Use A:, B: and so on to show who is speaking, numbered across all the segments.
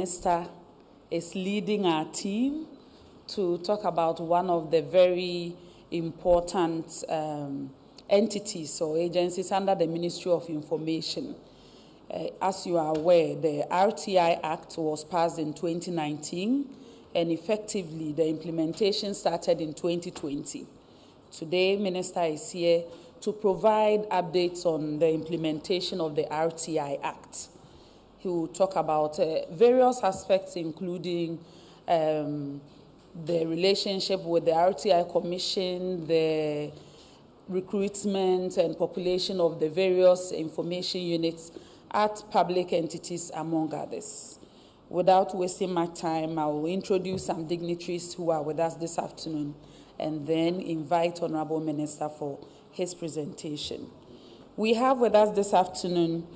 A: Minister is leading our team to talk about one of the very important entities or agencies under the Ministry of Information. As you are aware, the RTI Act was passed in 2019, and effectively the implementation started in 2020. Today, Minister is here to provide updates on the implementation of the RTI Act. He will talk about various aspects, including the relationship with the RTI Commission, the recruitment and population of the various information units at public entities, among others. Without wasting my time, I will introduce some dignitaries who are with us this afternoon and then invite Honorable Minister for his presentation. We have with us this afternoon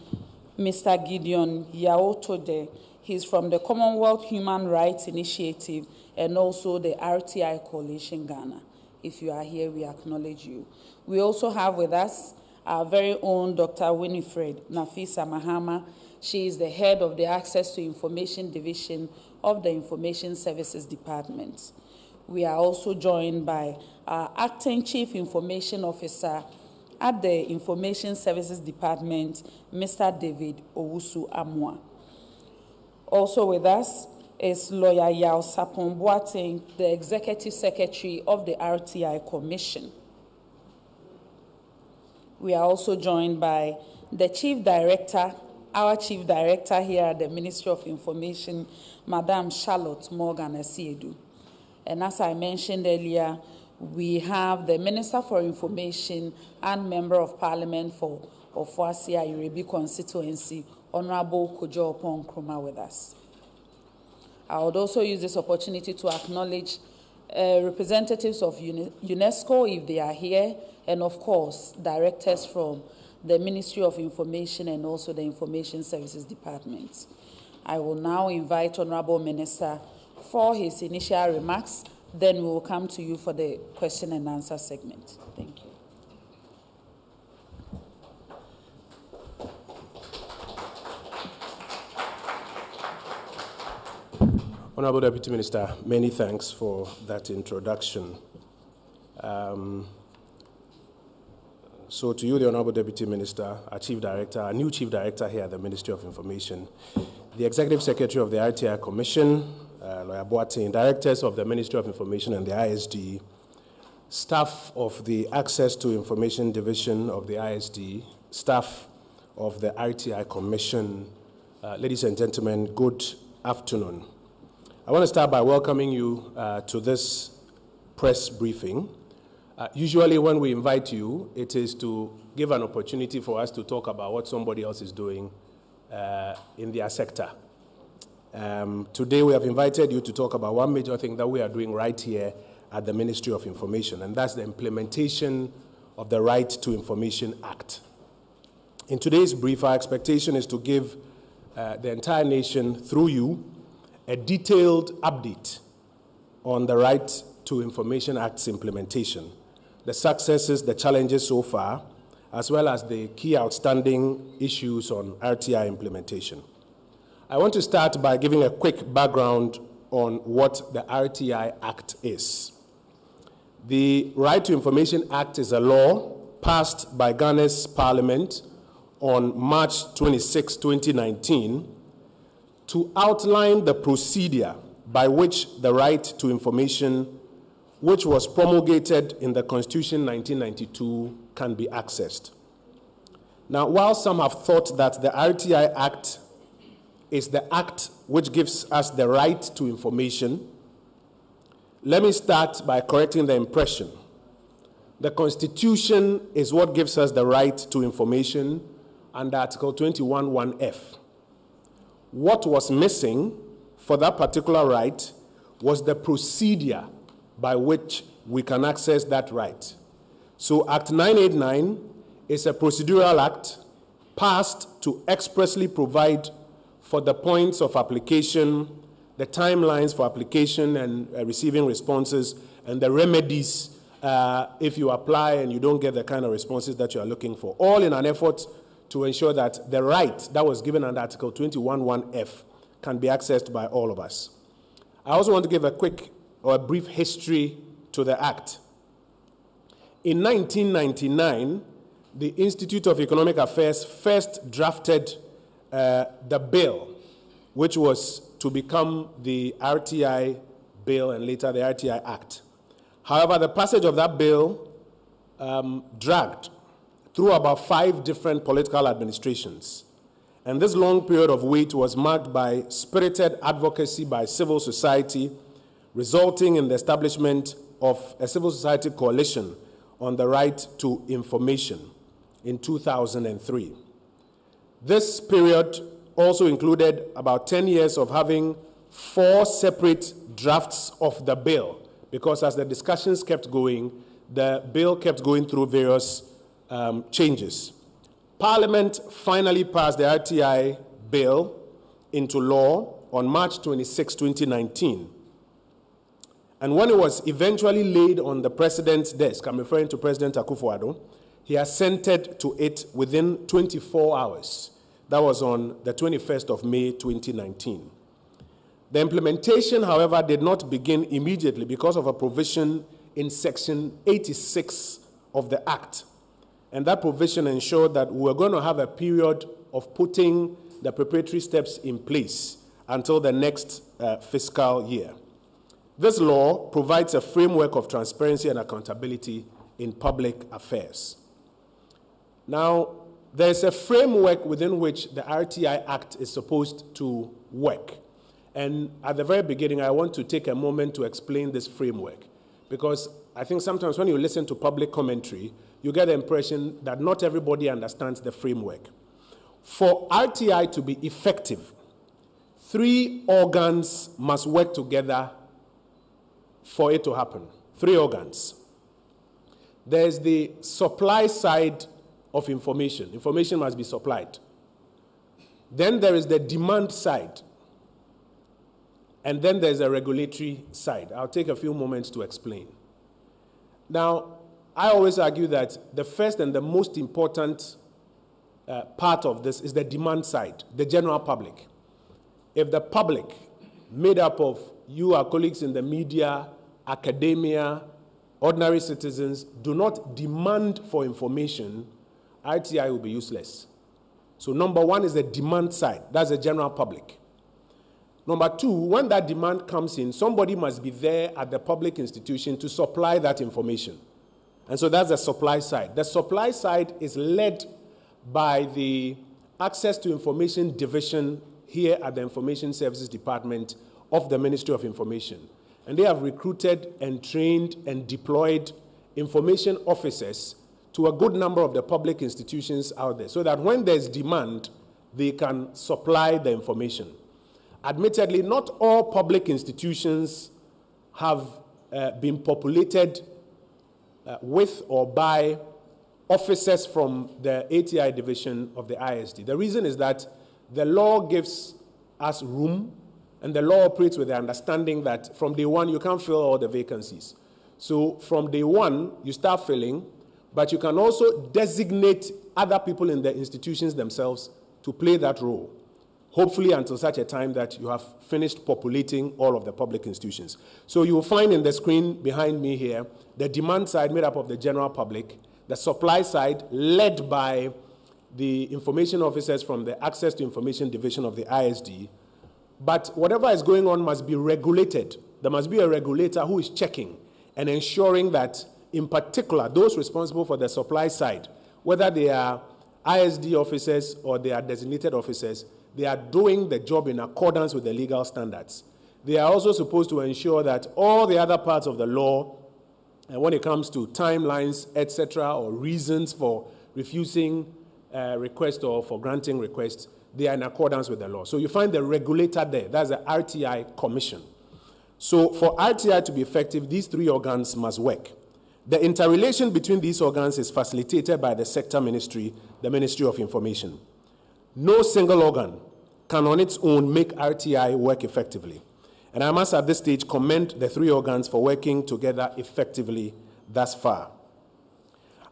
A: Mr. Gideon Yaotode. He's from the Commonwealth Human Rights Initiative and also the RTI Coalition Ghana. If you are here, we acknowledge you. We also have with us our very own Dr. Winifred Nafisa Mahama. She is the head of the Access to Information Division of the Information Services Department. We are also joined by our Acting Chief Information Officer at the Information Services Department, Mr. David Owusu Amwa. Also with us is Lawyer Yao Sapon Boateng, the Executive Secretary of the RTI Commission. We are also joined by the Chief Director, our Chief Director here at the Ministry of Information, Madam Charlotte Morgan Asiedu. And as I mentioned earlier, we have the Minister for Information and Member of Parliament for Ofoasia Irebi constituency, Honorable Kojo Opon Nkrumah, with us. I would also use this opportunity to acknowledge representatives of UNESCO, if they are here, and of course, directors from the Ministry of Information and also the Information Services Department. I will now invite Honorable Minister for his initial remarks. Then we will come to you for the question and answer segment. Thank you.
B: Honorable Deputy Minister, many thanks for that introduction. So to you, the Honorable Deputy Minister, our Chief Director, our new Chief Director here at the Ministry of Information, the Executive Secretary of the RTI Commission, Lawyer Boateng, Directors of the Ministry of Information and the ISD, staff of the Access to Information Division of the ISD, staff of the RTI Commission, ladies and gentlemen, good afternoon. I want to start by welcoming you to this press briefing. Usually when we invite you, it is to give an opportunity for us to talk about what somebody else is doing in their sector. Today we have invited you to talk about one major thing that we are doing right here at the Ministry of Information, and that's the implementation of the Right to Information Act. In today's brief, our expectation is to give the entire nation, through you, a detailed update on the Right to Information Act's implementation, the successes, the challenges so far, as well as the key outstanding issues on RTI implementation. I want to start by giving a quick background on what the RTI Act is. The Right to Information Act is a law passed by Ghana's Parliament on March 26, 2019, to outline the procedure by which the right to information, which was promulgated in the Constitution 1992, can be accessed. Now, while some have thought that the RTI Act is the act which gives us the right to information, let me start by correcting the impression. The Constitution is what gives us the right to information under Article 21(1)(f). What was missing for that particular right was the procedure by which we can access that right. So Act 989 is a procedural act passed to expressly provide for the points of application, the timelines for application and receiving responses, and the remedies if you apply and you don't get the kind of responses that you are looking for, all in an effort to ensure that the right that was given under Article 21(1)(f) can be accessed by all of us. I also want to give a quick or a brief history to the Act. In 1999, the Institute of Economic Affairs first drafted the bill, which was to become the RTI bill and later the RTI Act. However, the passage of that bill dragged through about 5 different political administrations. And this long period of wait was marked by spirited advocacy by civil society, resulting in the establishment of a civil society coalition on the right to information in 2003. This period also included about 10 years of having 4 separate drafts of the bill, because as the discussions kept going, the bill kept going through various changes. Parliament finally passed the RTI bill into law on March 26, 2019. And when it was eventually laid on the president's desk, I'm referring to President Akufo-Addo, he assented to it within 24 hours. That was on the 21st of May, 2019. The implementation, however, did not begin immediately because of a provision in Section 86 of the Act. And that provision ensured that we were going to have a period of putting the preparatory steps in place until the next fiscal year. This law provides a framework of transparency and accountability in public affairs. Now, there's a framework within which the RTI Act is supposed to work. And at the very beginning, I want to take a moment to explain this framework, because I think sometimes when you listen to public commentary, you get the impression that not everybody understands the framework. For RTI to be effective, 3 organs must work together for it to happen. 3 organs. There's the supply side of information. Information must be supplied. Then there is the demand side. And then there's a regulatory side. I'll take a few moments to explain. Now, I always argue that the first and the most important part of this is the demand side, the general public. If the public, made up of you, our colleagues in the media, academia, ordinary citizens, do not demand for information, RTI will be useless. So number 1 is the demand side. That's the general public. Number 2, when that demand comes in, somebody must be there at the public institution to supply that information. And so that's the supply side. The supply side is led by the Access to Information Division here at the Information Services Department of the Ministry of Information. And they have recruited and trained and deployed information officers to a good number of the public institutions out there, so that when there's demand, they can supply the information. Admittedly, not all public institutions have been populated with or by officers from the ATI division of the ISD. The reason is that the law gives us room, and the law operates with the understanding that from day 1, you can't fill all the vacancies. So from day 1, you start filling, but you can also designate other people in the institutions themselves to play that role, hopefully until such a time that you have finished populating all of the public institutions. So you will find in the screen behind me here, the demand side made up of the general public, the supply side led by the information officers from the Access to Information Division of the ISD. But whatever is going on must be regulated. There must be a regulator who is checking and ensuring that, in particular, those responsible for the supply side, whether they are ISD officers or they are designated officers, they are doing the job in accordance with the legal standards. They are also supposed to ensure that all the other parts of the law, and when it comes to timelines, etc., or reasons for refusing requests or for granting requests, they are in accordance with the law. So you find the regulator there. That's the RTI Commission. So for RTI to be effective, these 3 organs must work. The interrelation between these organs is facilitated by the sector ministry, the Ministry of Information. No single organ can on its own make RTI work effectively. And I must at this stage commend the 3 organs for working together effectively thus far.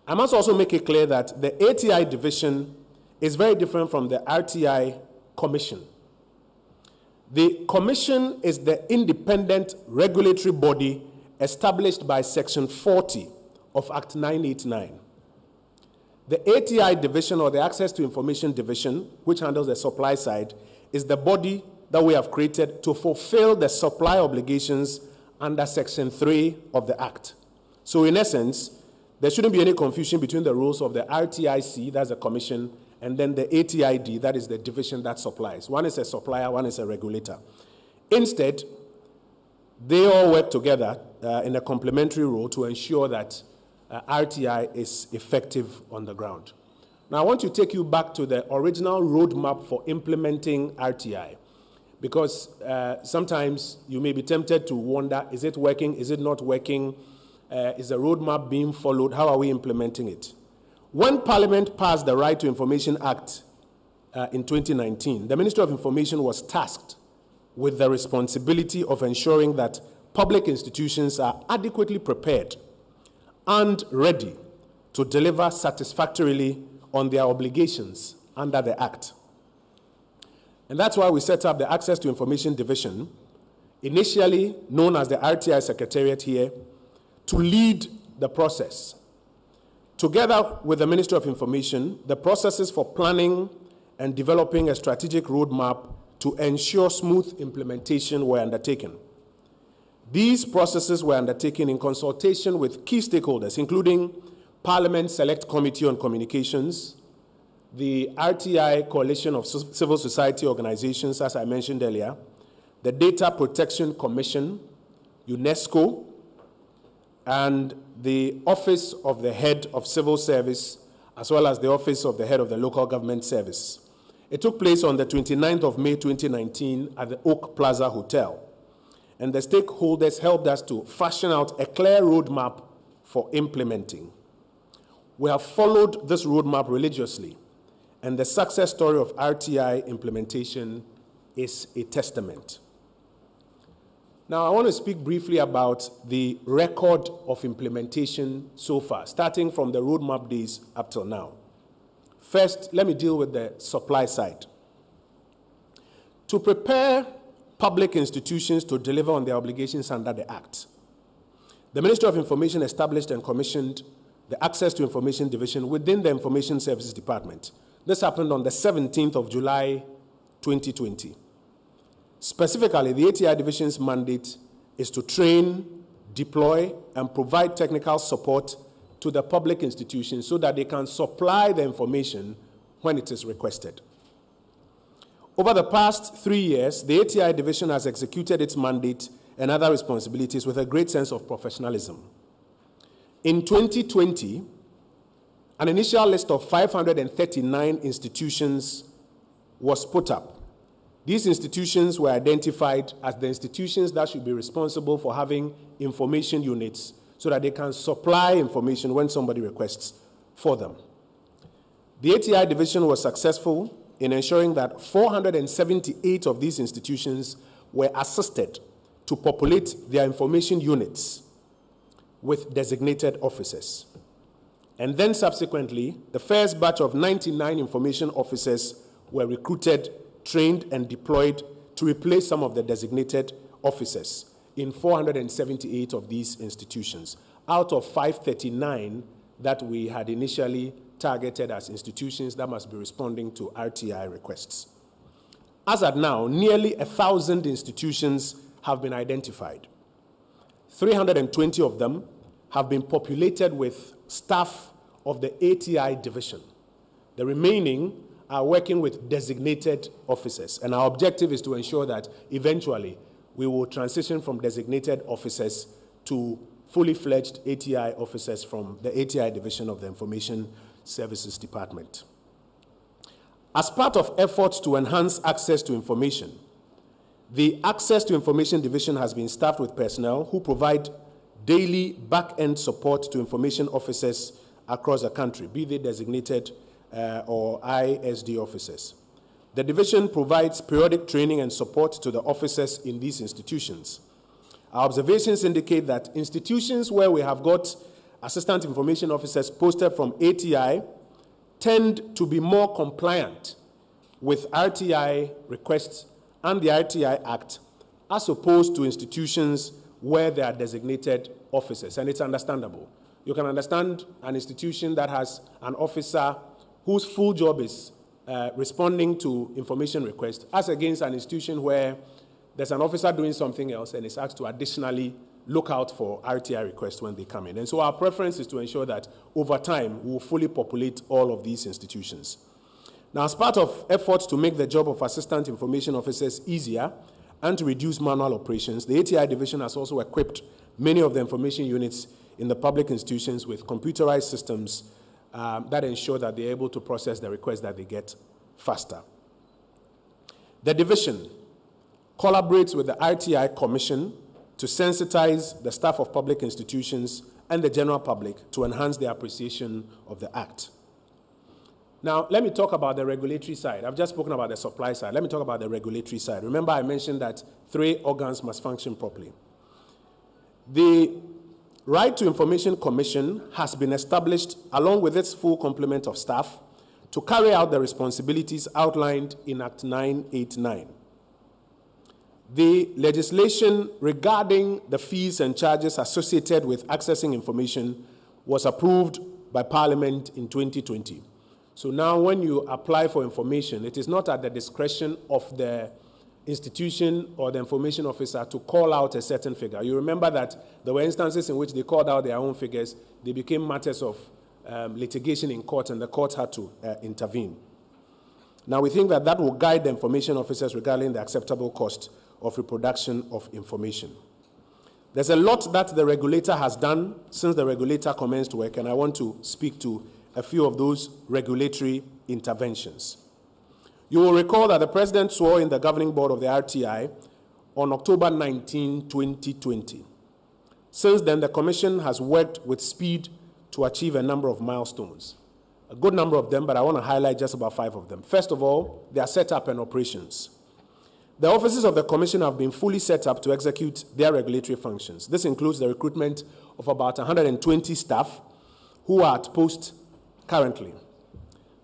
B: I must also make it clear that the ATI division is very different from the RTI Commission. The Commission is the independent regulatory body established by Section 40 of Act 989. The ATI division, or the Access to Information Division, which handles the supply side, is the body that we have created to fulfill the supply obligations under Section 3 of the Act. So in essence, there shouldn't be any confusion between the roles of the RTIC, that's the Commission, and then the ATID, that is the division that supplies. One is a supplier, one is a regulator. Instead, they all work together in a complementary role to ensure that RTI is effective on the ground. Now, I want to take you back to the original roadmap for implementing RTI, because sometimes you may be tempted to wonder, is it working, is it not working, is the roadmap being followed, how are we implementing it? When Parliament passed the Right to Information Act in 2019, the Ministry of Information was tasked with the responsibility of ensuring that public institutions are adequately prepared and ready to deliver satisfactorily on their obligations under the Act. And that's why we set up the Access to Information Division, initially known as the RTI Secretariat here, to lead the process. Together with the Ministry of Information, the processes for planning and developing a strategic roadmap to ensure smooth implementation were undertaken. These processes were undertaken in consultation with key stakeholders, including Parliament Select Committee on Communications, the RTI Coalition of Civil Society Organizations, as I mentioned earlier, the Data Protection Commission, UNESCO, and the Office of the Head of Civil Service, as well as the Office of the Head of the Local Government Service. It took place on the 29th of May 2019 at the Oak Plaza Hotel. And the stakeholders helped us to fashion out a clear roadmap for implementing. We have followed this roadmap religiously, and the success story of RTI implementation is a testament. Now, I want to speak briefly about the record of implementation so far, starting from the roadmap days up till now. First, let me deal with the supply side. To prepare public institutions to deliver on their obligations under the Act, the Ministry of Information established and commissioned the Access to Information Division within the Information Services Department. This happened on the 17th of July, 2020. Specifically, the ATI Division's mandate is to train, deploy, and provide technical support to the public institutions so that they can supply the information when it is requested. Over the past 3 years, the ATI Division has executed its mandate and other responsibilities with a great sense of professionalism. In 2020, an initial list of 539 institutions was put up. These institutions were identified as the institutions that should be responsible for having information units so that they can supply information when somebody requests for them. The ATI Division was successful in ensuring that 478 of these institutions were assisted to populate their information units with designated officers. And then subsequently, the first batch of 99 information officers were recruited, trained, and deployed to replace some of the designated officers in 478 of these institutions, out of 539 that we had initially targeted as institutions that must be responding to RTI requests. As at now, nearly 1,000 institutions have been identified. 320 of them have been populated with staff of the ATI division. The remaining are working with designated officers, and our objective is to ensure that eventually we will transition from designated officers to fully fledged ATI officers from the ATI division of the Information Services Department. As part of efforts to enhance access to information, the Access to Information Division has been staffed with personnel who provide daily back-end support to information officers across the country, be they designated or ISD officers. The division provides periodic training and support to the officers in these institutions. Our observations indicate that institutions where we have got assistant information officers posted from ATI tend to be more compliant with RTI requests and the RTI Act, as opposed to institutions where there are designated officers, and it's understandable. You can understand an institution that has an officer whose full job is responding to information requests, as against an institution where there's an officer doing something else and is asked to additionally look out for RTI requests when they come in. And so our preference is to ensure that over time we will fully populate all of these institutions. Now, as part of efforts to make the job of assistant information officers easier and to reduce manual operations, the ATI division has also equipped many of the information units in the public institutions with computerized systems that ensure that they're able to process the requests that they get faster. The division collaborates with the RTI Commission to sensitize the staff of public institutions and the general public to enhance their appreciation of the Act. Now, let me talk about the regulatory side. I've just spoken about the supply side. Let me talk about the regulatory side. Remember, I mentioned that 3 organs must function properly. The Right to Information Commission has been established along with its full complement of staff to carry out the responsibilities outlined in Act 989. The legislation regarding the fees and charges associated with accessing information was approved by Parliament in 2020. So now when you apply for information, it is not at the discretion of the institution or the information officer to call out a certain figure. You remember that there were instances in which they called out their own figures. They became matters of litigation in court, and the court had to intervene. Now we think that that will guide the information officers regarding the acceptable cost of reproduction of information. There's a lot that the regulator has done since the regulator commenced work, and I want to speak to a few of those regulatory interventions. You will recall that the President swore in the governing board of the RTI on October 19, 2020. Since then, the Commission has worked with speed to achieve a number of milestones. A good number of them, but I want to highlight just about 5 of them. First of all, their setup and operations. The offices of the Commission have been fully set up to execute their regulatory functions. This includes the recruitment of about 120 staff who are at post currently.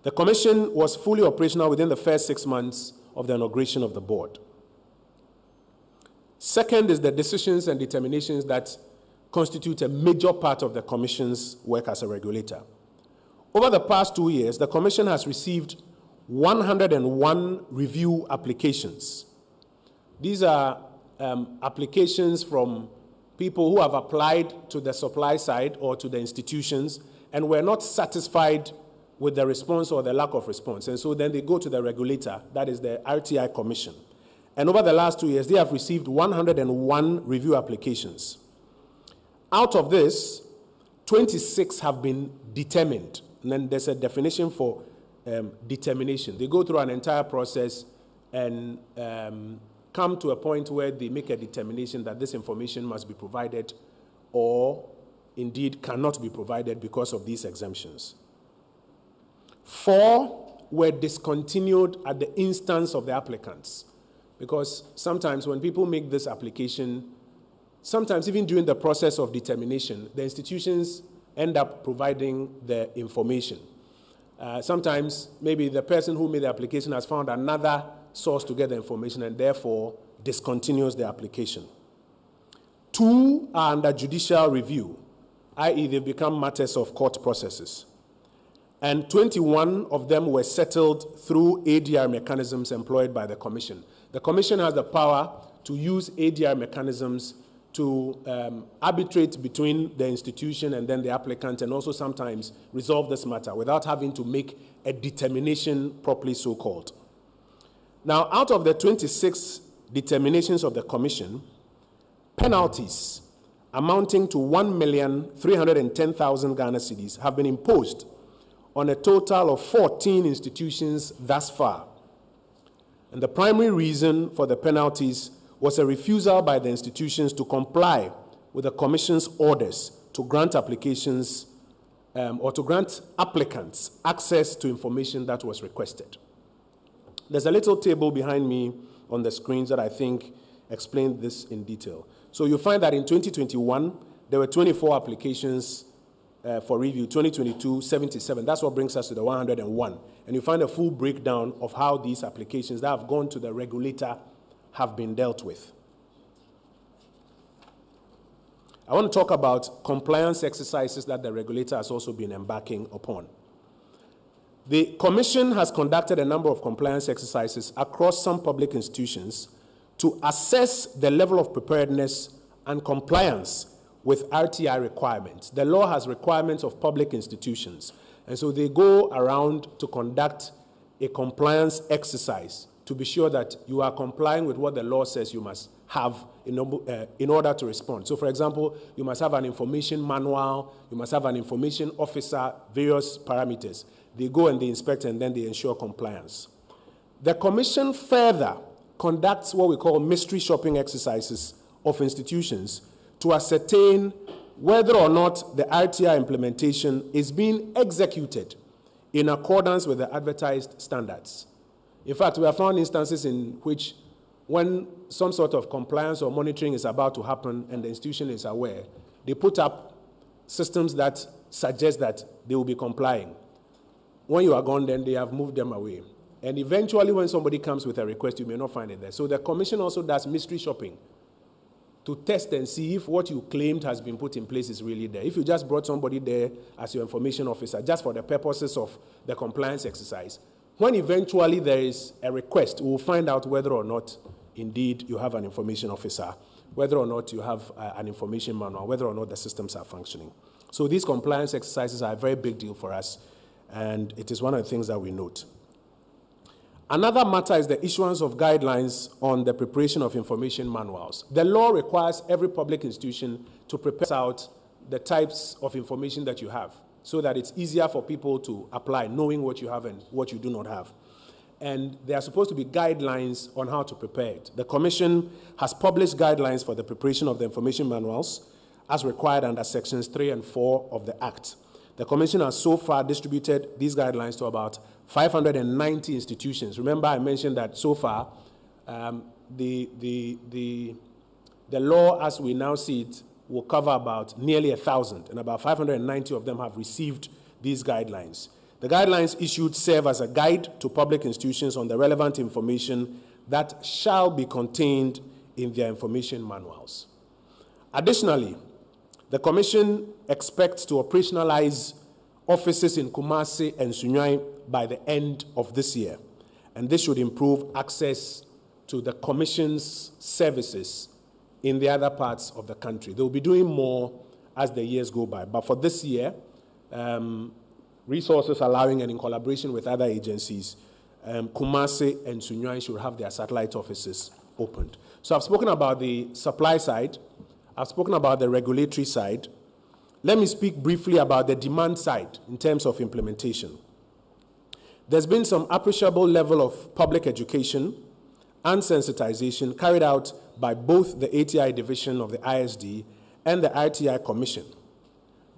B: The Commission was fully operational within the first 6 months of the inauguration of the board. Second is the decisions and determinations that constitute a major part of the Commission's work as a regulator. Over the past 2 years, the Commission has received 101 review applications. These are applications from people who have applied to the supply side or to the institutions and were not satisfied with the response or the lack of response. And so then they go to the regulator, that is the RTI Commission. And over the last 2 years, they have received 101 review applications. Out of this, 26 have been determined. And then there's a definition for determination. They go through an entire process and come to a point where they make a determination that this information must be provided or indeed cannot be provided because of these exemptions. 4 were discontinued at the instance of the applicants, because sometimes when people make this application, sometimes even during the process of determination, the institutions end up providing the information. Sometimes maybe the person who made the application has found another source to get the information and therefore discontinues the application. 2 are under judicial review, i.e. they've become matters of court processes. And 21 of them were settled through ADR mechanisms employed by the Commission. The Commission has the power to use ADR mechanisms to arbitrate between the institution and then the applicant, and also sometimes resolve this matter without having to make a determination properly so-called. Now, out of the 26 determinations of the Commission, penalties amounting to 1,310,000 Ghana cedis have been imposed on a total of 14 institutions thus far. And the primary reason for the penalties was a refusal by the institutions to comply with the Commission's orders to grant applications or to grant applicants access to information that was requested. There's a little table behind me on the screens that I think explain this in detail. So you'll find that in 2021, there were 24 applications for review, 2022, 77. That's what brings us to the 101. And you find a full breakdown of how these applications that have gone to the regulator have been dealt with. I want to talk about compliance exercises that the regulator has also been embarking upon. The Commission has conducted a number of compliance exercises across some public institutions to assess the level of preparedness and compliance with RTI requirements. The law has requirements of public institutions, and so they go around to conduct a compliance exercise to be sure that you are complying with what the law says you must have in order to respond. So, for example, you must have an information manual, you must have an information officer, various parameters. They go and they inspect and then they ensure compliance. The Commission further conducts what we call mystery shopping exercises of institutions to ascertain whether or not the RTI implementation is being executed in accordance with the advertised standards. In fact, we have found instances in which when some sort of compliance or monitoring is about to happen and the institution is aware, they put up systems that suggest that they will be complying. When you are gone, then they have moved them away. And eventually, when somebody comes with a request, you may not find it there. So the Commission also does mystery shopping to test and see if what you claimed has been put in place is really there. If you just brought somebody there as your information officer, just for the purposes of the compliance exercise, when eventually there is a request, we will find out whether or not indeed you have an information officer, whether or not you have an information manual, whether or not the systems are functioning. So these compliance exercises are a very big deal for us, and it is one of the things that we note. Another matter is the issuance of guidelines on the preparation of information manuals. The law requires every public institution to prepare out the types of information that you have so that it's easier for people to apply, knowing what you have and what you do not have. And there are supposed to be guidelines on how to prepare it. The Commission has published guidelines for the preparation of the information manuals as required under Sections 3 and 4 of the Act. The Commission has so far distributed these guidelines to about 590 institutions. Remember, I mentioned that so far, the law as we now see it will cover about nearly 1,000, and about 590 of them have received these guidelines. The guidelines issued serve as a guide to public institutions on the relevant information that shall be contained in their information manuals. Additionally, the Commission expects to operationalize offices in Kumasi and Sunyani by the end of this year, and this should improve access to the Commission's services in the other parts of the country. They will be doing more as the years go by, but for this year, resources allowing and in collaboration with other agencies, Kumasi and Sunyani should have their satellite offices opened. So I've spoken about the supply side, I've spoken about the regulatory side. Let me speak briefly about the demand side in terms of implementation. There's been some appreciable level of public education and sensitization carried out by both the ATI division of the ISD and the RTI Commission.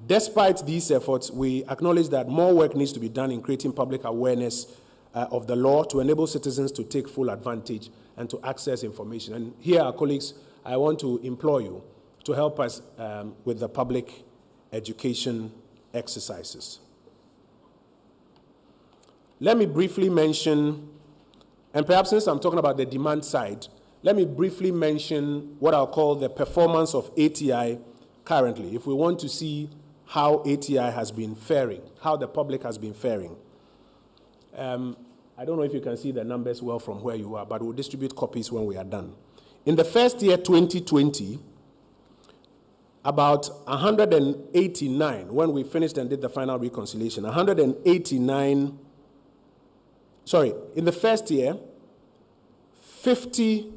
B: Despite these efforts, we acknowledge that more work needs to be done in creating public awareness of the law to enable citizens to take full advantage and to access information. And here, our colleagues, I want to implore you to help us with the public education exercises. Let me briefly mention, and perhaps since I'm talking about the demand side, let me briefly mention what I'll call the performance of ATI currently, if we want to see how ATI has been faring, how the public has been faring. I don't know if you can see the numbers well from where you are, but we'll distribute copies when we are done. In the first year, 2020, about 189, when we finished and did the final reconciliation, in the first year, 50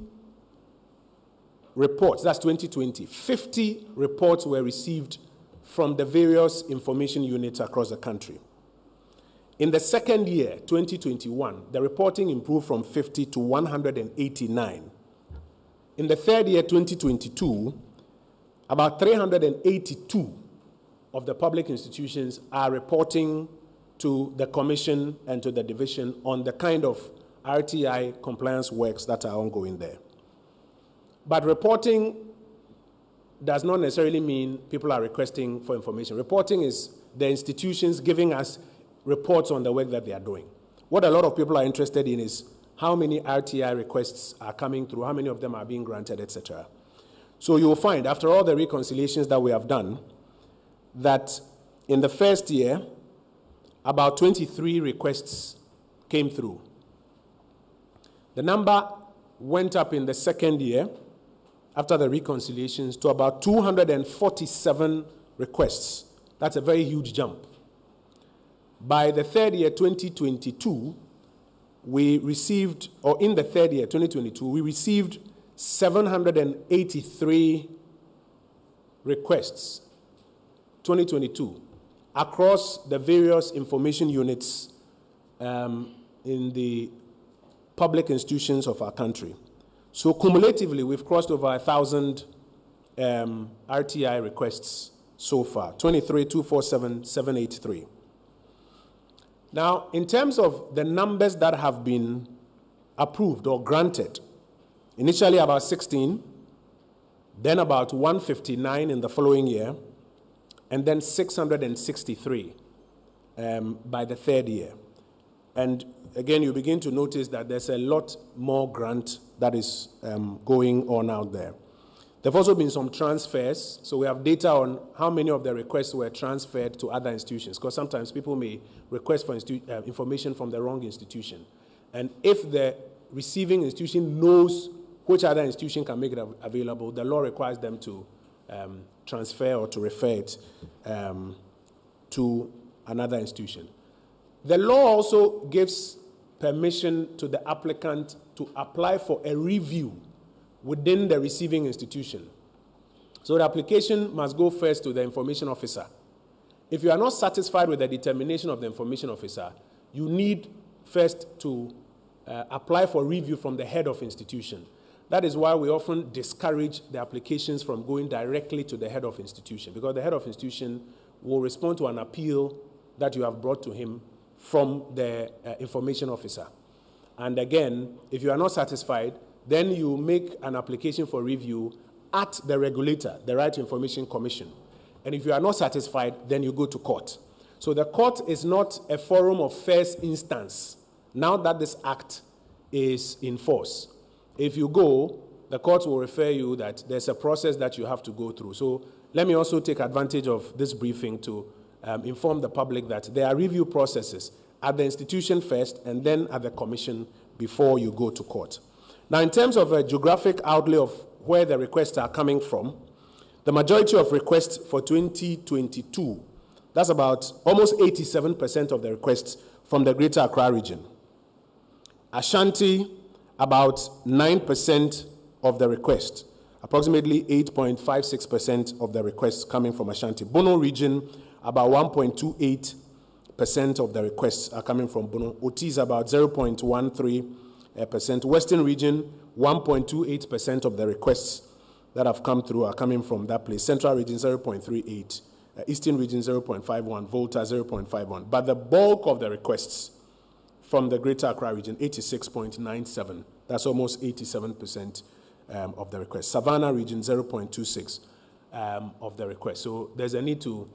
B: reports, that's 2020, 50 reports were received from the various information units across the country. In the second year, 2021, the reporting improved from 50 to 189. In the third year, 2022, about 382 of the public institutions are reporting to the Commission and to the division on the kind of RTI compliance works that are ongoing there. But reporting does not necessarily mean people are requesting for information. Reporting is the institutions giving us reports on the work that they are doing. What a lot of people are interested in is how many RTI requests are coming through, how many of them are being granted, etc. So you will find, after all the reconciliations that we have done, that in the first year, about 23 requests came through. The number went up in the second year, after the reconciliations, to about 247 requests. That's a very huge jump. By the third year, 2022, we received, or in the third year, 2022, we received 783 requests, 2022, across the various information units in the public institutions of our country. So cumulatively, we've crossed over 1,000 RTI requests so far, 23,247,783. Now, in terms of the numbers that have been approved or granted, initially about 16, then about 159 in the following year, and then 663 by the third year. And again, you begin to notice that there's a lot more grant that is going on out there. There have also been some transfers, so we have data on how many of the requests were transferred to other institutions, because sometimes people may request for information from the wrong institution. And if the receiving institution knows which other institution can make it available, the law requires them to transfer or to refer it to another institution. The law also gives permission to the applicant to apply for a review within the receiving institution. So the application must go first to the information officer. If you are not satisfied with the determination of the information officer, you need first to apply for review from the head of institution. That is why we often discourage the applications from going directly to the head of institution, because the head of institution will respond to an appeal that you have brought to him from the information officer. And again, if you are not satisfied, then you make an application for review at the regulator, the Right to Information Commission. And if you are not satisfied, then you go to court. So the court is not a forum of first instance now that this act is in force. If you go, the court will refer you that there's a process that you have to go through. So let me also take advantage of this briefing to inform the public that there are review processes at the institution first and then at the commission before you go to court. Now, in terms of a geographic outlay of where the requests are coming from, the majority of requests for 2022, that's about almost 87% of the requests from the Greater Accra region. Ashanti, about 9% of the request, approximately 8.56% of the requests coming from Ashanti. Bono region, about 1.28% of the requests are coming from Bono. Oti is about 0.13%. Western region, 1.28% of the requests that have come through are coming from that place. Central region, 0.38%. Eastern region, 0.51%. Volta, 0.51%. But the bulk of the requests from the Greater Accra region, 86.97%. That's almost 87% of the requests. Savannah region, 0.26% of the requests. So there's a need to,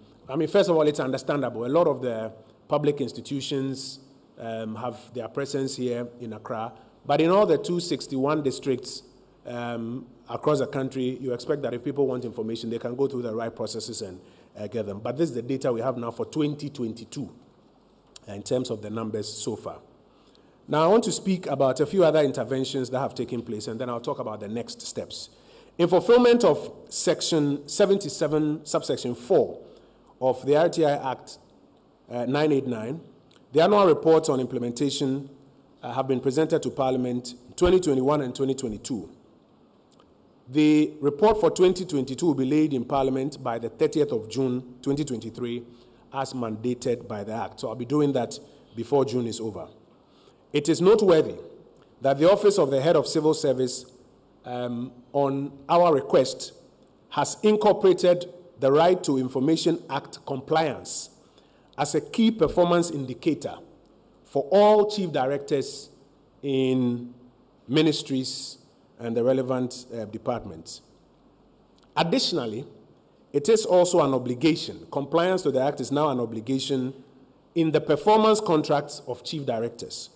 B: first of all, it's understandable. A lot of the public institutions have their presence here in Accra. But in all the 261 districts across the country, you expect that if people want information, they can go through the right processes and get them. But this is the data we have now for 2022 in terms of the numbers so far. Now, I want to speak about a few other interventions that have taken place, and then I'll talk about the next steps. In fulfillment of Section 77, subsection 4 of the RTI Act 989, the annual reports on implementation have been presented to Parliament in 2021 and 2022. The report for 2022 will be laid in Parliament by the 30th of June 2023 as mandated by the Act. So I'll be doing that before June is over. It is noteworthy that the Office of the Head of Civil Service, on our request, has incorporated the Right to Information Act compliance as a key performance indicator for all chief directors in ministries and the relevant departments. Additionally, it is also an obligation. Compliance to the Act is now an obligation in the performance contracts of chief directors.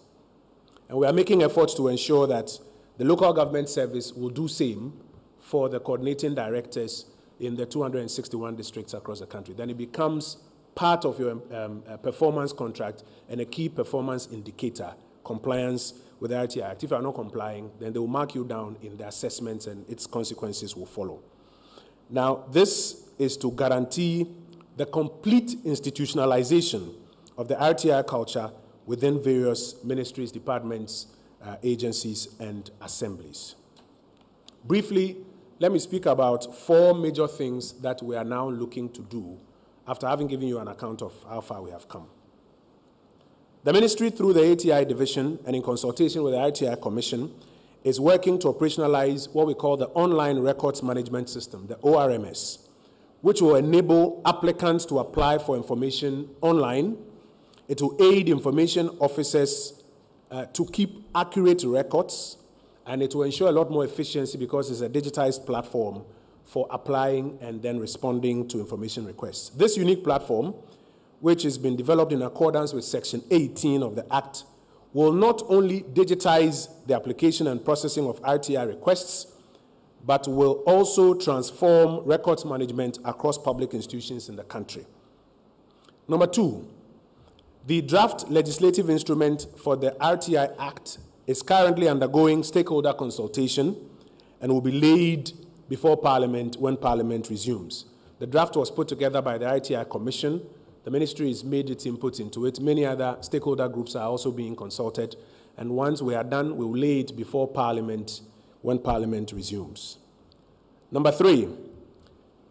B: And we are making efforts to ensure that the local government service will do same for the coordinating directors in the 261 districts across the country. Then it becomes part of your performance contract and a key performance indicator, compliance with the RTI Act. If you are not complying, then they will mark you down in the assessments and its consequences will follow. Now, this is to guarantee the complete institutionalization of the RTI culture within various ministries, departments, agencies, and assemblies. Briefly, let me speak about 4 major things that we are now looking to do after having given you an account of how far we have come. The ministry, through the ATI division and in consultation with the RTI Commission, is working to operationalize what we call the Online Records Management System, the ORMS, which will enable applicants to apply for information online. It will aid information officers to keep accurate records, and it will ensure a lot more efficiency because it's a digitized platform for applying and then responding to information requests. This unique platform, which has been developed in accordance with Section 18 of the Act, will not only digitize the application and processing of RTI requests, but will also transform records management across public institutions in the country. Number 2, the draft legislative instrument for the RTI Act is currently undergoing stakeholder consultation and will be laid before Parliament when Parliament resumes. The draft was put together by the RTI Commission. The ministry has made its input into it. Many other stakeholder groups are also being consulted. And once we are done, we will lay it before Parliament when Parliament resumes. Number 3,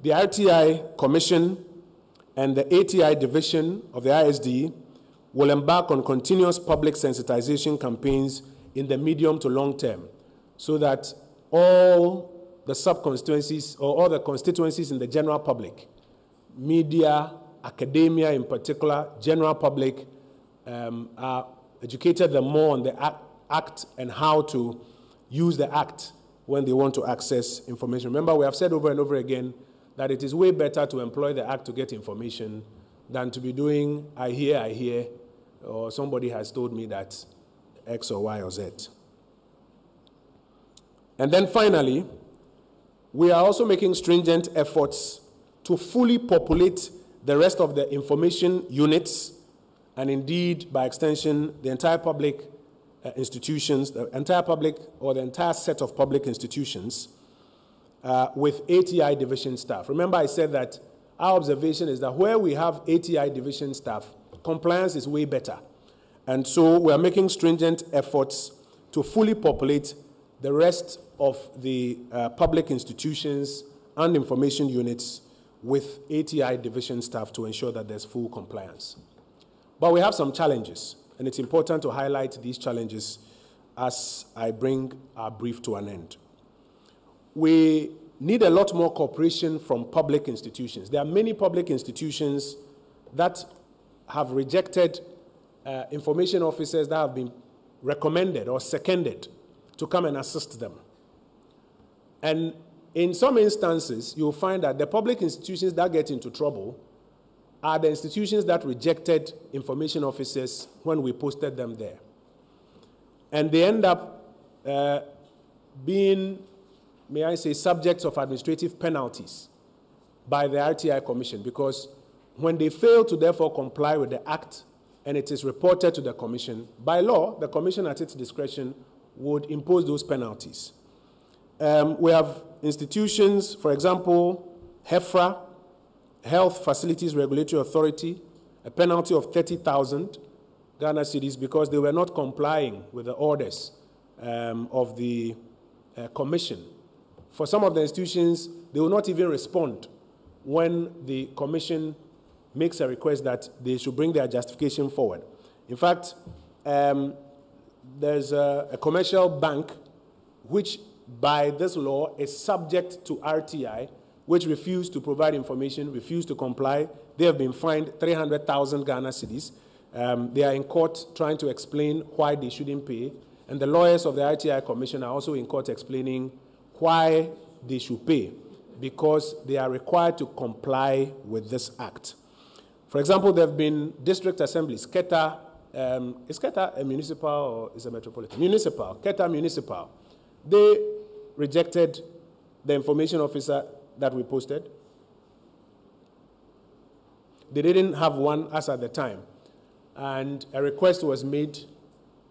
B: the RTI Commission and the ATI division of the ISD will embark on continuous public sensitization campaigns in the medium to long term so that all the sub-constituencies or all the constituencies in the general public, media, academia in particular, general public, are educated them more on the Act and how to use the Act when they want to access information. Remember, we have said over and over again that it is way better to employ the Act to get information than to be doing I hear, or somebody has told me that X or Y or Z. And then finally, we are also making stringent efforts to fully populate the rest of the information units, and indeed, by extension, the entire public institutions, the entire public or the entire set of public institutions with ATI division staff. Remember, I said that our observation is that where we have ATI division staff, compliance is way better. And so we are making stringent efforts to fully populate the rest of the public institutions and information units with ATI division staff to ensure that there's full compliance. But we have some challenges, and it's important to highlight these challenges as I bring our brief to an end. We need a lot more cooperation from public institutions. There are many public institutions that have rejected information officers that have been recommended or seconded to come and assist them. And in some instances, you'll find that the public institutions that get into trouble are the institutions that rejected information officers when we posted them there. And they end up being, may I say, subjects of administrative penalties by the RTI Commission, because when they fail to therefore comply with the Act and it is reported to the Commission, by law, the Commission at its discretion would impose those penalties. We have institutions, for example, HEFRA, Health Facilities Regulatory Authority, a penalty of 30,000 Ghana cedis because they were not complying with the orders of the Commission. For some of the institutions, they will not even respond when the Commission makes a request that they should bring their justification forward. In fact, there's a commercial bank which, by this law, is subject to RTI, which refused to provide information, refused to comply. They have been fined 300,000 Ghana cedis. They are in court trying to explain why they shouldn't pay. And the lawyers of the RTI Commission are also in court explaining why they should pay, because they are required to comply with this Act. For example, there have been district assemblies, Keta is Keta a municipal or is a metropolitan? Municipal, Keta Municipal. They rejected the information officer that we posted. They didn't have one as at the time. And a request was made,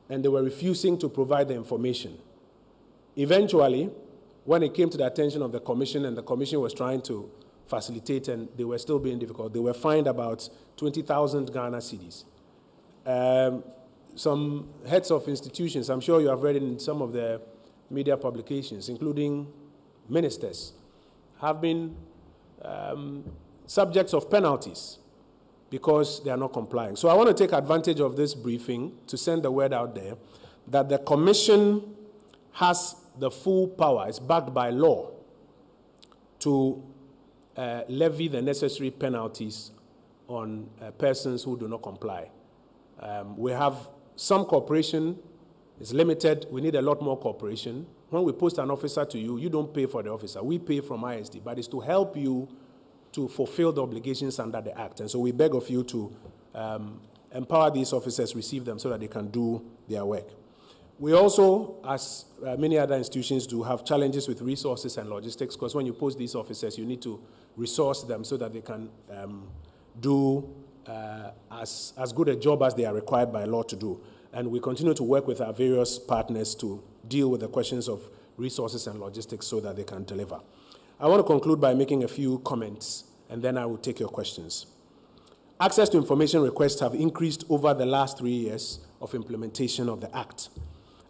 B: and they were refusing to provide the information. Eventually, when it came to the attention of the commission, and the commission was trying to facilitate, and they were still being difficult, they were fined about 20,000 Ghana cedis. Some heads of institutions, I'm sure you have read it in some of the media publications, including ministers, have been subjects of penalties because they are not complying. So I want to take advantage of this briefing to send the word out there that the commission has the full power, it's backed by law, to levy the necessary penalties on persons who do not comply. We have some cooperation, it's limited, we need a lot more cooperation. When we post an officer to you, you don't pay for the officer, we pay from ISD, but it's to help you to fulfill the obligations under the Act. And so we beg of you to empower these officers, receive them so that they can do their work. We also, as many other institutions do, have challenges with resources and logistics, because when you post these officers, you need to resource them so that they can do as good a job as they are required by law to do. And we continue to work with our various partners to deal with the questions of resources and logistics so that they can deliver. I want to conclude by making a few comments, and then I will take your questions. Access to information requests have increased over the last 3 years of implementation of the Act.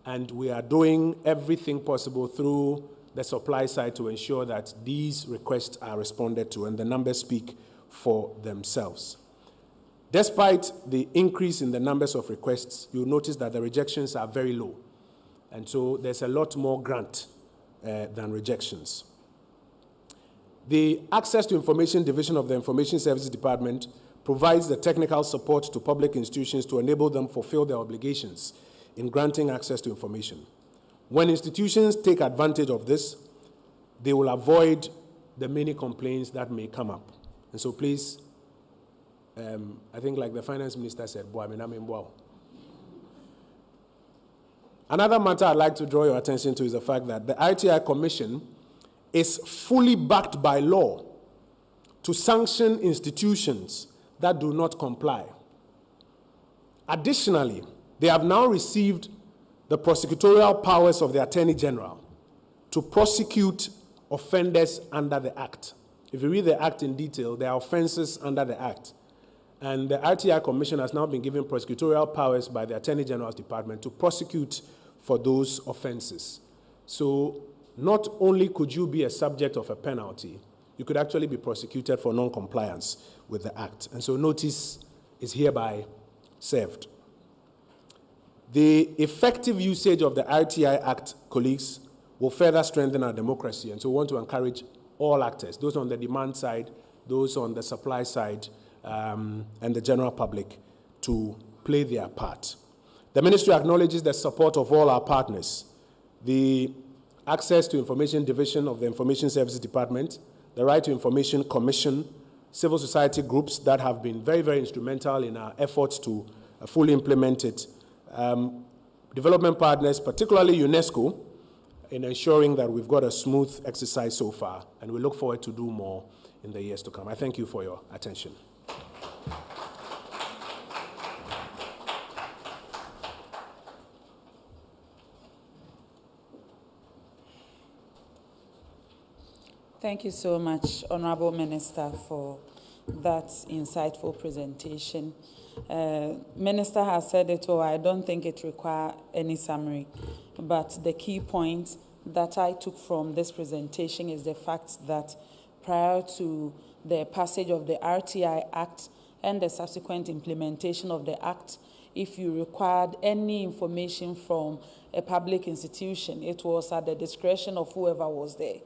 B: And we are doing everything possible through the supply side to ensure that these requests are responded to, and the numbers speak for themselves. Despite the increase in the numbers of requests, you'll notice that the rejections are very low. And so there's a lot more grant than rejections. The Access to Information Division of the Information Services Department provides the technical support to public institutions to enable them fulfill their obligations in granting access to information. When institutions take advantage of this, they will avoid the many complaints that may come up. And so please, I think like the finance minister said, another matter I'd like to draw your attention to is the fact that the RTI Commission is fully backed by law to sanction institutions that do not comply. Additionally, they have now received the prosecutorial powers of the Attorney General to prosecute offenders under the Act. If you read the Act in detail, there are offenses under the Act. And the RTI Commission has now been given prosecutorial powers by the Attorney General's Department to prosecute for those offenses. So not only could you be a subject of a penalty, you could actually be prosecuted for non-compliance with the Act. And so notice is hereby served. The effective usage of the RTI Act, colleagues, will further strengthen our democracy. And so we want to encourage all actors, those on the demand side, those on the supply side, and the general public, to play their part. The ministry acknowledges the support of all our partners. The Access to Information Division of the Information Services Department, the Right to Information Commission, civil society groups that have been very, very instrumental in our efforts to fully implement it, development partners, particularly UNESCO, in ensuring that we've got a smooth exercise so far, and we look forward to do more in the years to come. I thank you for your attention.
A: Thank you so much, Honorable Minister, for that insightful presentation. Minister has said it all. I don't think it requires any summary, but the key point that I took from this presentation is the fact that prior to the passage of the RTI Act and the subsequent implementation of the Act, if you required any information from a public institution, it was at the discretion of whoever was there.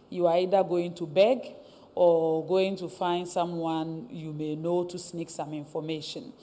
A: You are either going to beg or going to find someone you may know to sneak some information.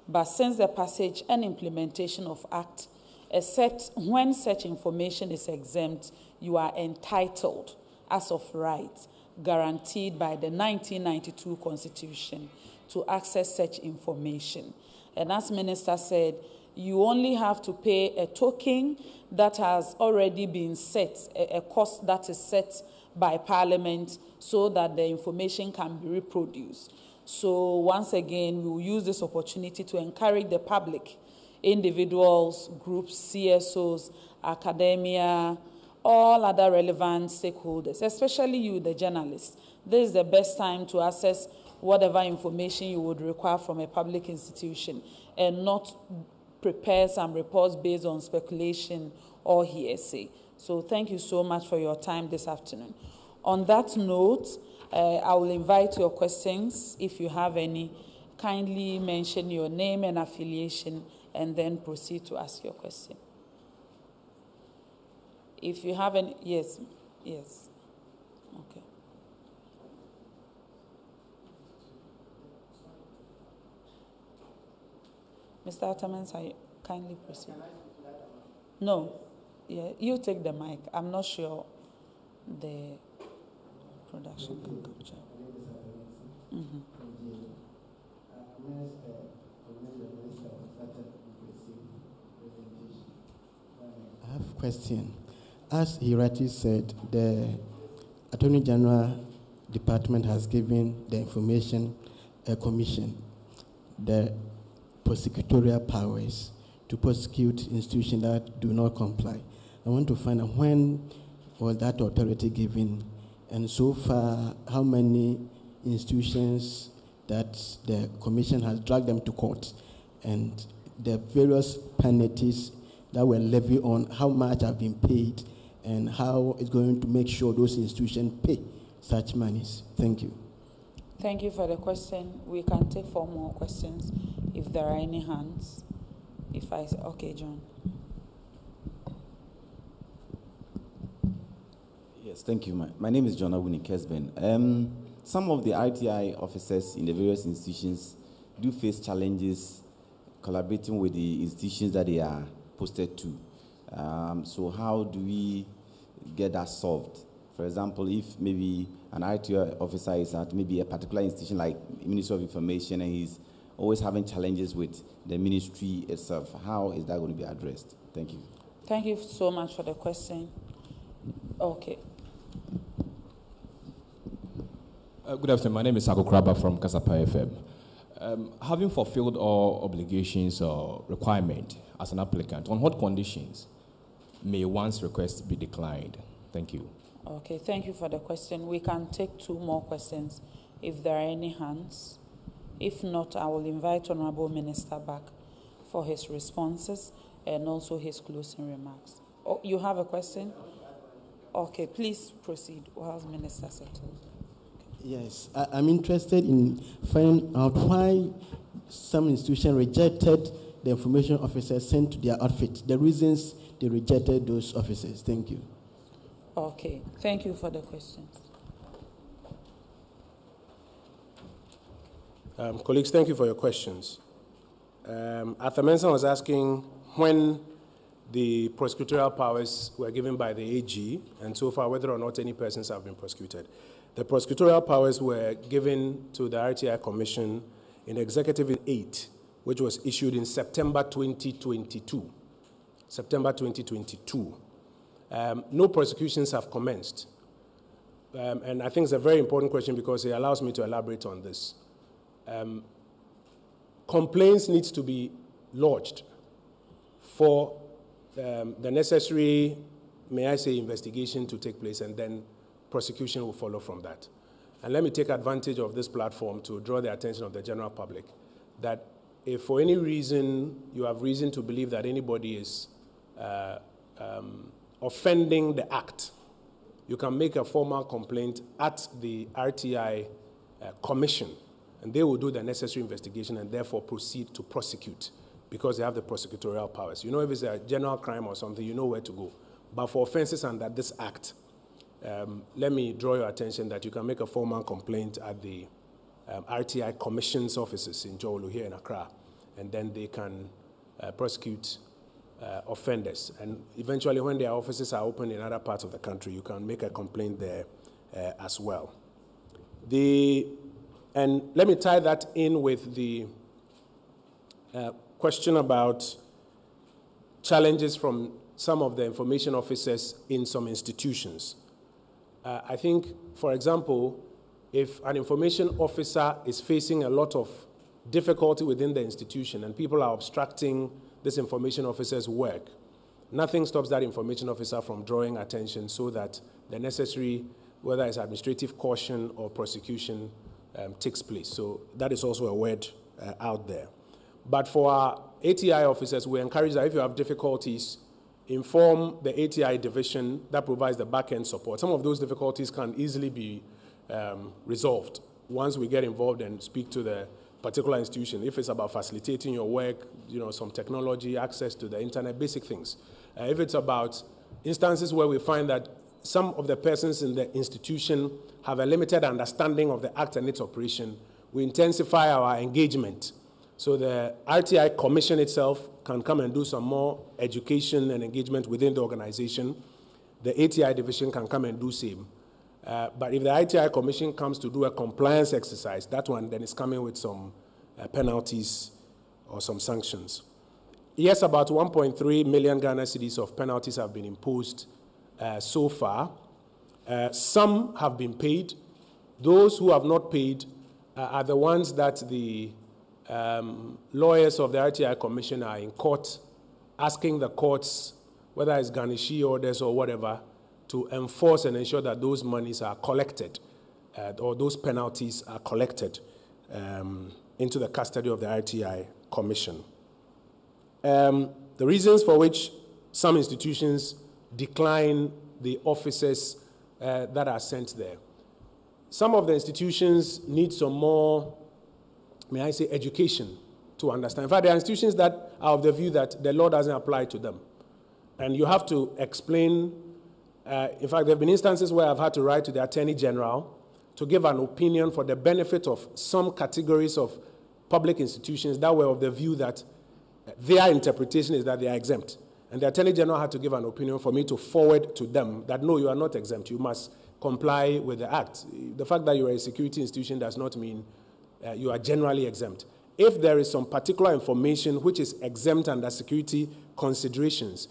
A: But since the passage and implementation of Act, except when such information is exempt, you are entitled as of right, guaranteed by the 1992 Constitution, to access such information. And as Minister said, you only have to pay a token that has already been set, a cost that is set by Parliament so that the information can be reproduced. So once again, we will use this opportunity to encourage the public, individuals, groups, CSOs, academia, all other relevant stakeholders, especially you, the journalists. This is the best time to access whatever information you would require from a public institution and not prepare some reports based on speculation or hearsay. So thank you so much for your time this afternoon. On that note, I will invite your questions. If you have any, kindly mention your name and affiliation and then proceed to ask your question. If you have any, yes. Okay. Mr. Atamens, kindly proceed. No. Yeah, you take the mic. I'm not sure the production can capture.
C: I have a question. As he rightly said, the Attorney General Department has given the Information Commission the prosecutorial powers to prosecute institutions that do not comply. I want to find out when was that authority given, and so far, how many institutions that the Commission has dragged them to court, and the various penalties that were levied on, how much have been paid, and how it's going to make sure those institutions pay such monies. Thank you.
A: Thank you for the question. We can take 4 more questions if there are any hands. Okay, John.
D: Yes, thank you. My name is John Awuni Kesben. Some of the RTI officers in the various institutions do face challenges collaborating with the institutions that they are posted to. So how do we get that solved? For example, if maybe an RTI officer is at maybe a particular institution like Ministry of Information and he's always having challenges with the ministry itself, how is that going to be addressed? Thank you.
A: Thank you so much for the question. Okay.
E: Good afternoon. My name is Sako Kraba from Kasapa FM. Having fulfilled all obligations or requirement as an applicant, on what conditions may one's request be declined? Thank you.
A: Okay, thank you for the question. We can take 2 more questions if there are any hands. If not, I will invite Honorable Minister back for his responses and also his closing remarks. Oh, you have a question? Okay, please proceed while the Minister settles.
C: Yes, I'm interested in finding out why some institutions rejected the information officers sent to their outfit, the reasons they rejected those officers. Thank you.
A: Okay, thank you for the questions.
B: Colleagues, thank you for your questions. Arthur Mensah was asking when the prosecutorial powers were given by the AG, and so far whether or not any persons have been prosecuted. The prosecutorial powers were given to the RTI Commission in Executive 8, which was issued in September 2022. September 2022. No prosecutions have commenced. And I think it's a very important question because it allows me to elaborate on this. Complaints need to be lodged for the necessary, may I say, investigation to take place, and then prosecution will follow from that. And let me take advantage of this platform to draw the attention of the general public that if for any reason you have reason to believe that anybody is offending the act, you can make a formal complaint at the RTI Commission, and they will do the necessary investigation and therefore proceed to prosecute because they have the prosecutorial powers. You know, if it's a general crime or something, you know where to go. But for offenses under this act, let me draw your attention that you can make a formal complaint at the RTI Commission's offices in Jolu here in Accra, and then they can prosecute offenders. And eventually, when their offices are open in other parts of the country, you can make a complaint there as well. And let me tie that in with the question about challenges from some of the information officers in some institutions. I think, for example, if an information officer is facing a lot of difficulty within the institution and people are obstructing this information officer's work, nothing stops that information officer from drawing attention so that the necessary, whether it's administrative caution or prosecution, takes place. So that is also a word out there. But for our ATI officers, we encourage that if you have difficulties, inform the ATI division that provides the back-end support. Some of those difficulties can easily be resolved once we get involved and speak to the particular institution. If it's about facilitating your work, some technology, access to the internet, basic things. If it's about instances where we find that some of the persons in the institution have a limited understanding of the Act and its operation, we intensify our engagement. So the RTI Commission itself can come and do some more education and engagement within the organization. The ATI division can come and do same. But if the RTI Commission comes to do a compliance exercise, that one then is coming with some penalties or some sanctions. Yes, about 1.3 million Ghana cedis of penalties have been imposed so far. Some have been paid. Those who have not paid are the ones that the lawyers of the RTI Commission are in court asking the courts, whether it's garnishee orders or whatever, to enforce and ensure that those monies are collected or those penalties are collected into the custody of the RTI Commission. The reasons for which some institutions decline the officers that are sent there. Some of the institutions need some more, may I say, education to understand. In fact, there are institutions that are of the view that the law doesn't apply to them. And you have to explain. In fact, there have been instances where I've had to write to the Attorney General to give an opinion for the benefit of some categories of public institutions that were of the view that their interpretation is that they are exempt. And the Attorney General had to give an opinion for me to forward to them that, no, you are not exempt. You must comply with the Act. The fact that you are a security institution does not mean you are generally exempt. If there is some particular information which is exempt under security considerations,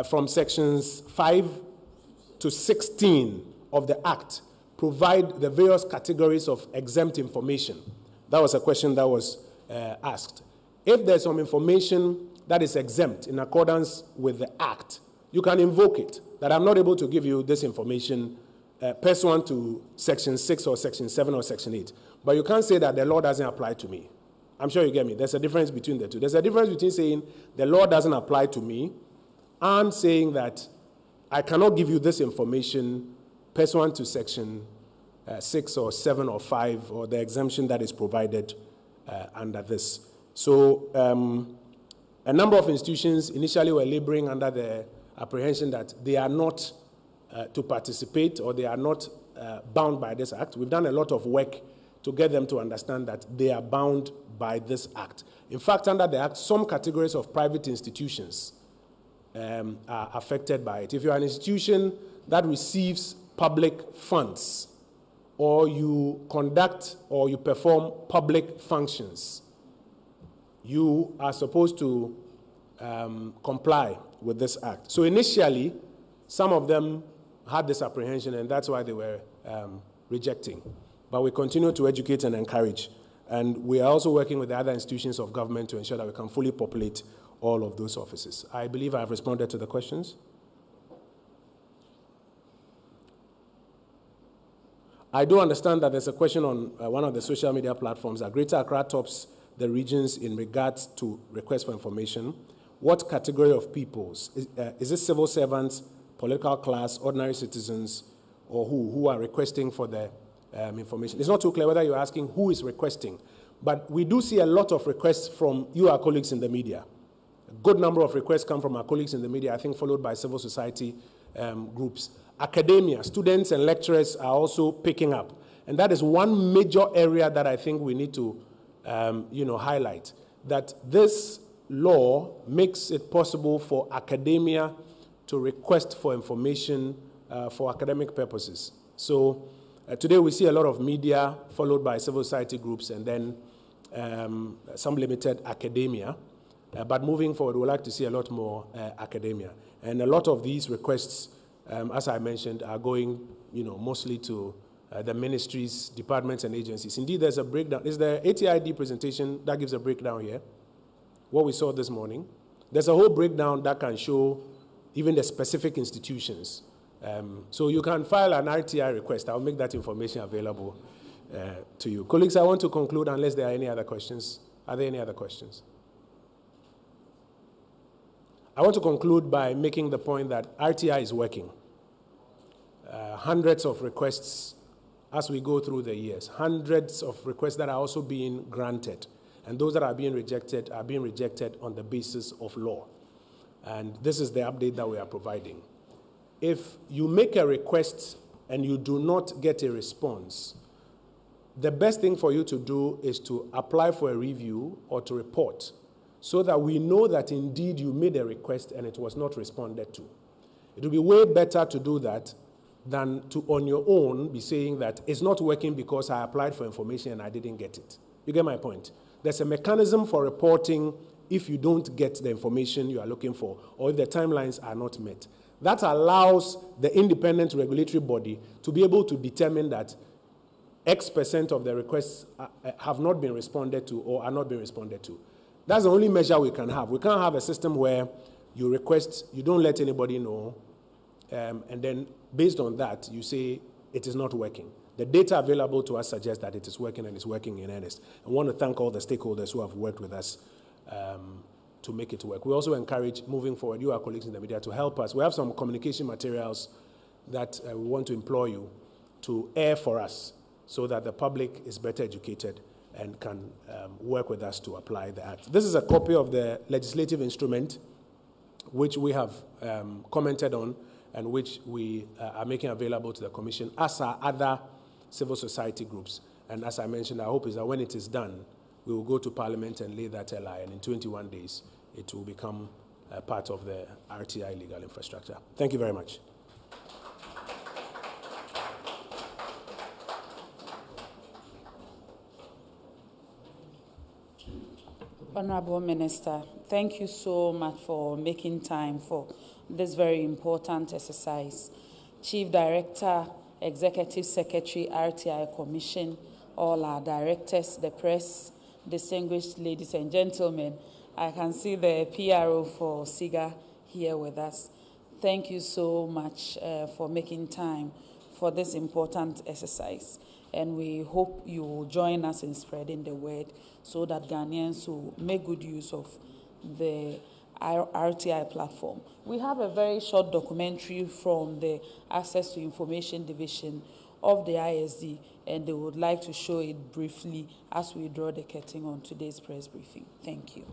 B: from sections 5 to 16 of the Act, provide the various categories of exempt information. That was a question that was asked. If there's some information that is exempt in accordance with the Act, you can invoke it, that I'm not able to give you this information pursuant to Section 6 or Section 7 or Section 8. But you can't say that the law doesn't apply to me. I'm sure you get me. There's a difference between the two. There's a difference between saying the law doesn't apply to me and saying that I cannot give you this information pursuant to Section 6 or 7 or 5 or the exemption that is provided under this. So a number of institutions initially were laboring under the apprehension that they are not to participate or they are not bound by this Act. We've done a lot of work to get them to understand that they are bound by this Act. In fact, under the Act, some categories of private institutions are affected by it. If you are an institution that receives public funds, or you conduct or you perform public functions, you are supposed to comply with this Act. So initially, some of them had this apprehension, and that's why they were rejecting. But we continue to educate and encourage. And we are also working with the other institutions of government to ensure that we can fully populate all of those offices. I believe I have responded to the questions. I do understand that there's a question on one of the social media platforms that Greater Accra tops the regions in regards to requests for information. What category of peoples? Is it civil servants, political class, ordinary citizens, or who are requesting for the information? It's not too clear whether you're asking who is requesting, but we do see a lot of requests from you, our colleagues in the media. A good number of requests come from our colleagues in the media, I think followed by civil society groups. Academia, students and lecturers are also picking up. And that is one major area that I think we need to highlight, that this law makes it possible for academia to request for information for academic purposes. So today we see a lot of media followed by civil society groups and then some limited academia. But moving forward, we'd like to see a lot more academia. And a lot of these requests, as I mentioned, are going, mostly to the ministries, departments, and agencies. Indeed, there's a breakdown. Is the ATID presentation that gives a breakdown here? What we saw this morning. There's a whole breakdown that can show even the specific institutions. So you can file an RTI request. I'll make that information available to you. Colleagues, I want to conclude unless there are any other questions. Are there any other questions? I want to conclude by making the point that RTI is working. Hundreds of requests as we go through the years, hundreds of requests that are also being granted. And those that are being rejected on the basis of law. And this is the update that we are providing. If you make a request and you do not get a response, the best thing for you to do is to apply for a review or to report so that we know that indeed you made a request and it was not responded to. It will be way better to do that than to, on your own, be saying that it's not working because I applied for information and I didn't get it. You get my point? There's a mechanism for reporting if you don't get the information you are looking for or if the timelines are not met. That allows the independent regulatory body to be able to determine that X% of the requests have not been responded to or are not being responded to. That's the only measure we can have. We can't have a system where you request, you don't let anybody know, and then based on that, you say it is not working. The data available to us suggests that it is working and it's working in earnest. I want to thank all the stakeholders who have worked with us to make it work. We also encourage, moving forward, you, our colleagues in the media, to help us. We have some communication materials that we want to implore you to air for us so that the public is better educated and can work with us to apply the act. This is a copy of the legislative instrument which we have commented on and which we are making available to the Commission, as are other civil society groups. And as I mentioned, our hope is that when it is done, we will go to Parliament and lay that LI, and in 21 days, it will become part of the RTI legal infrastructure. Thank you very much.
A: Honorable Minister, thank you so much for making time for this very important exercise. Chief Director, Executive Secretary, RTI Commission, all our directors, the press, distinguished ladies and gentlemen, I can see the PRO for SIGA here with us. Thank you so much for making time for this important exercise. And we hope you will join us in spreading the word so that Ghanaians will make good use of the RTI platform. We have a very short documentary from the Access to Information Division of the ISD, and they would like to show it briefly as we draw the curtain on today's press briefing. Thank you.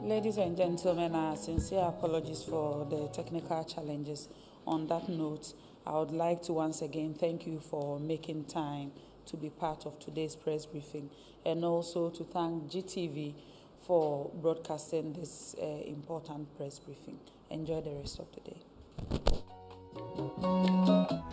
A: Ladies and gentlemen, our sincere apologies for the technical challenges. On that note, I would like to once again thank you for making time to be part of today's press briefing, and also to thank GTV for broadcasting this important press briefing. Enjoy the rest of the day.